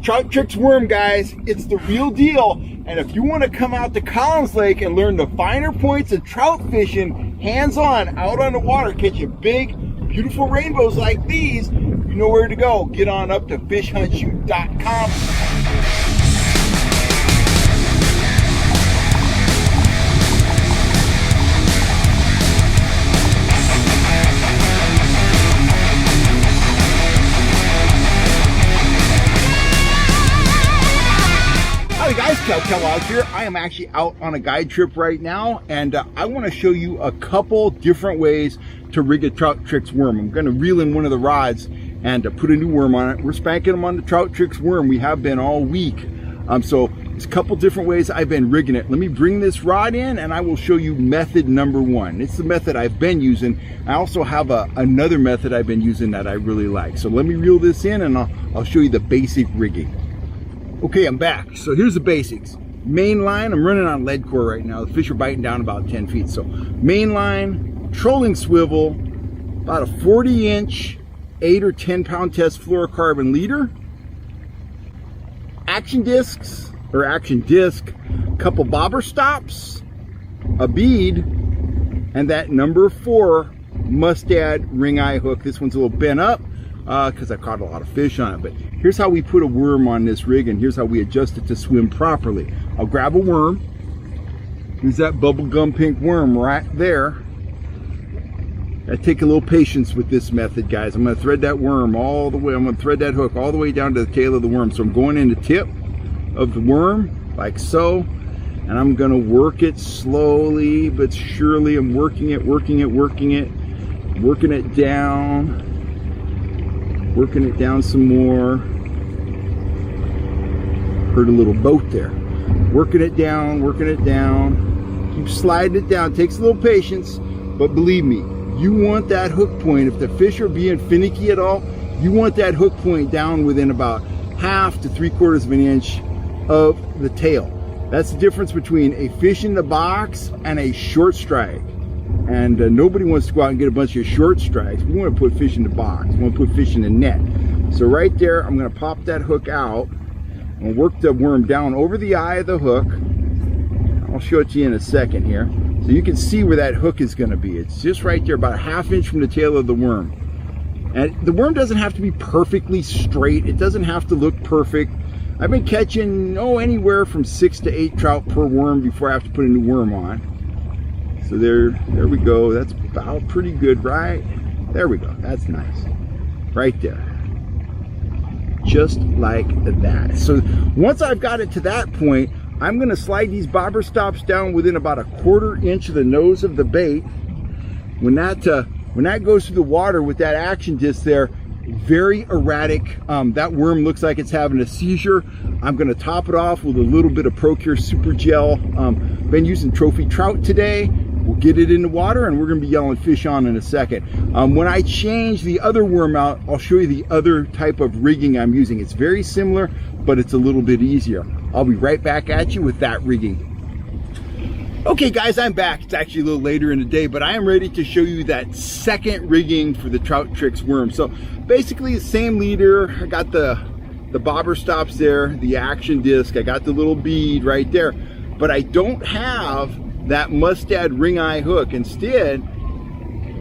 Trout Trix worm, guys. It's the real deal. And if you want to come out to Collins Lake and learn the finer points of trout fishing, hands-on, out on the water, catching big, beautiful rainbows like these, you know where to go. Get on up to fishhuntshoot.com. Hi guys, Cal out here. I am actually out on a guide trip right now, and I want to show you a couple different ways to rig a Trout Trix worm. I'm going to reel in one of the rods and put a new worm on it. We're spanking them on the Trout Trix worm. We have been all week. So there's a couple different ways I've been rigging it. Let me bring this rod in and I will show you method number one. It's the method I've been using. I also have another method I've been using that I really like. So let me reel this in and I'll show you the basic rigging. Okay, I'm back. So here's the basics. Main line, I'm running on lead core right now. The fish are biting down about 10 feet. So main line, trolling swivel, about a 40-inch, 8 or 10 pound test fluorocarbon leader, action discs, or action disc, couple bobber stops, a bead, and that number 4 mustad ring eye hook. This one's a little bent up because I caught a lot of fish on it, but here's how we put a worm on this rig, and here's how we adjust it to swim properly. I'll grab a worm. Here's that bubblegum pink worm right there. I take a little patience with this method, guys. I'm going to thread that worm all the way. I'm going to thread that hook all the way down to the tail of the worm. So I'm going in the tip of the worm like so, and I'm going to work it slowly but surely. I'm working it down some more. Heard a little boat there. Working it down. Keep sliding it down. Takes a little patience, but believe me, you want that hook point. If the fish are being finicky at all, you want that hook point down within about 1/2 to 3/4 of an inch of the tail. That's the difference between a fish in the box and a short strike. And nobody wants to go out and get a bunch of short strikes. We want to put fish in the box. We want to put fish in the net. So right there, I'm going to pop that hook out and work the worm down over the eye of the hook. I'll show it to you in a second here. So you can see where that hook is going to be. It's just right there, about a 1/2 inch from the tail of the worm. And the worm doesn't have to be perfectly straight. It doesn't have to look perfect. I've been catching, anywhere from 6 to 8 trout per worm before I have to put a new worm on. So there we go. That's about pretty good, right? There we go. That's nice. Right there. Just like that. So once I've got it to that point, I'm going to slide these bobber stops down within about a 1/4 inch of the nose of the bait. When that goes through the water with that action disc there, very erratic. That worm looks like it's having a seizure. I'm going to top it off with a little bit of Procure Super Gel. Been using trophy trout today. We'll get it in the water and we're going to be yelling fish on in a second. When I change the other worm out, I'll show you the other type of rigging I'm using. It's very similar, but it's a little bit easier. I'll be right back at you with that rigging. Okay guys, I'm back. It's actually a little later in the day, but I am ready to show you that second rigging for the Trout Trix worm. So basically the same leader. I got the bobber stops there, the action disc. I got the little bead right there, but I don't have that mustad ring eye hook. Instead,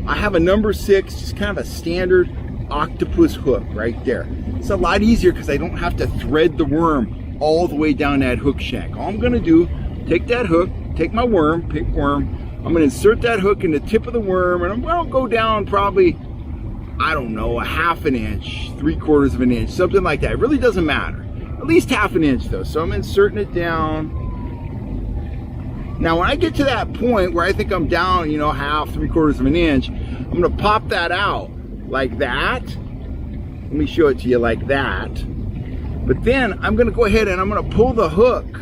I have a number 6, just kind of a standard octopus hook right there. It's a lot easier because I don't have to thread the worm all the way down that hook shank. All I'm going to do, take that hook, take my worm, pick worm, I'm going to insert that hook in the tip of the worm, and I'm going to go down probably, I don't know, a 1/2 inch, 3/4 of an inch, something like that. It really doesn't matter. At least 1/2 inch though. So I'm inserting it down. Now when I get to that point where I think I'm down, 1/2, 3/4 of an inch, I'm going to pop that out like that. Let me show it to you like that. But then I'm going to go ahead and I'm going to pull the hook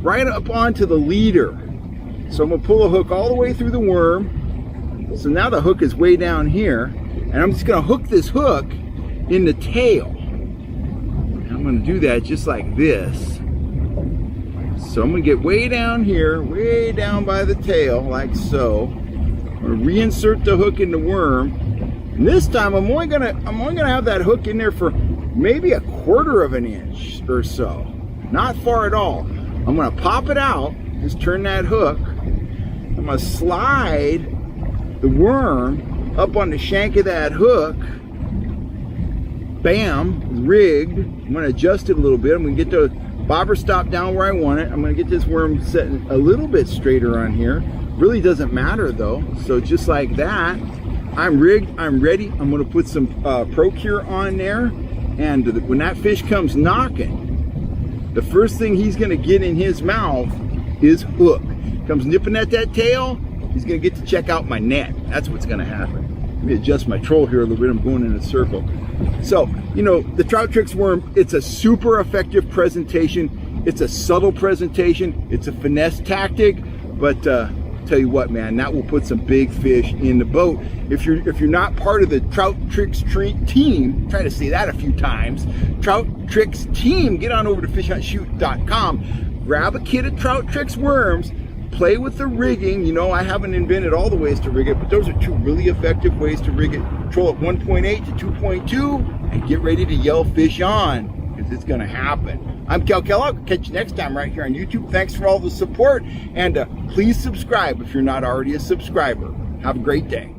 right up onto the leader. So I'm going to pull the hook all the way through the worm. So now the hook is way down here, and I'm just going to hook this hook in the tail. And I'm going to do that just like this. So I'm going to get way down here, way down by the tail, like so. I'm going to reinsert the hook in the worm. And this time I'm only going to have that hook in there for maybe 1/4 of an inch or so. Not far at all. I'm gonna pop it out, just turn that hook. I'm gonna slide the worm up on the shank of that hook. Bam, rigged. I'm gonna adjust it a little bit. I'm gonna get the bobber stop down where I want it. I'm gonna get this worm set a little bit straighter on here. Really doesn't matter though. So just like that, I'm rigged, I'm ready. I'm gonna put some Procure on there. And when that fish comes knocking, the first thing he's gonna get in his mouth is hook. Comes nipping at that tail, he's gonna get to check out my net. That's what's gonna happen. Let me adjust my troll here a little bit. I'm going in a circle. So, you know, the Trout Trix worm, it's a super effective presentation. It's a subtle presentation. It's a finesse tactic, but tell you what, man, that will put some big fish in the boat. If you're not part of the Trout Trix team, try to say that a few times, Trout Trix team, get on over to fishhuntshoot.com, grab a kit of Trout Trix worms, play with the rigging. You know, I haven't invented all the ways to rig it, but those are 2 really effective ways to rig it. Troll at 1.8 to 2.2 and get ready to yell fish on, because it's gonna happen. I'm Kel Kellogg. Catch you next time right here on YouTube. Thanks for all the support, and please subscribe if you're not already a subscriber. Have a great day.